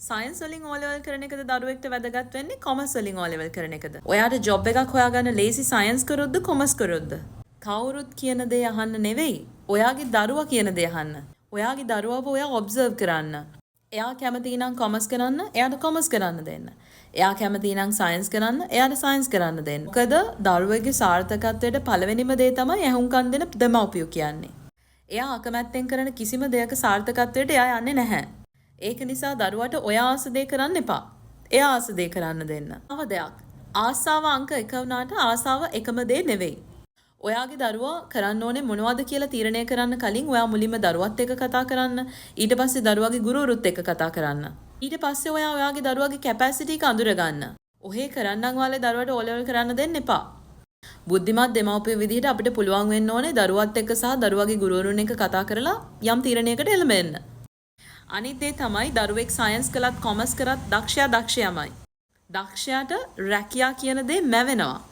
Science වලින් O level කරන එකද දරුවෙක්ට වැදගත් වෙන්නේ කොමර්ස් වලින් O level කරන එකද? ඔයාට ජොබ් එකක් හොයාගන්න ලේසි සයන්ස් කරොත්ද කොමර්ස් කරොත්ද? කවුරුත් කියන දේ අහන්න නෙවෙයි. ඔයාගේ දරුවා කියන දේ අහන්න. ඔයාගේ දරුවව ඔයා ඔබ්සර්ව් කරන්න. එයා කැමති නම් කොමර්ස් කරන්න, එයාට කොමර්ස් කරන්න දෙන්න. එයා කැමති නම් සයන්ස් කරන්න, එයාට සයන්ස් කරන්න දෙන්න. මොකද දරුවෙගේ සාර්ථකත්වයට පළවෙනිම දේ තමයි ඇහුම්කන් දෙන දෙමව්පියෝ කියන්නේ. එයා අකමැත්තෙන් කරන කිසිම දෙයක සාර්ථකත්වයට එයා යන්නේ නැහැ. ඒක නිසා දරුවට ඔයා ආස දේ කරන්න එපා. එයා ආස දේ කරන්න දෙන්න. තව දෙයක්. ආසාව අංක 1 වුණාට ආසාව එකම දේ නෙවෙයි. ඔයාගේ දරුවා කරන්න ඕනේ මොනවද කියලා තීරණය කරන්න කලින් ඔයා මුලින්ම දරුවත් එක්ක කතා කරන්න. ඊට පස්සේ දරුවාගේ ගුරුවරුත් එක්ක කතා කරන්න. ඊට පස්සේ ඔයා ඔයාගේ දරුවාගේ කැපැසිටි එක අඳුර ගන්න. ඔහේ කරන්නම් වාලේ දරුවට O level කරන්න දෙන්න එපා. බුද්ධිමත් දෙමව්පිය විදිහට අපිට පුළුවන් වෙන්න ඕනේ දරුවත් එක්ක සහ දරුවාගේ ගුරුවරුන් එක්ක කතා කරලා යම් තීරණයකට එළඹෙන්න. අනිත් දේ තමයි දරුවෙක් සයන්ස් කළත් කොමර්ස් කරත් දක්ෂයාමයි. දක්ෂයාට රැකියා කියන දේ මැවෙනවා.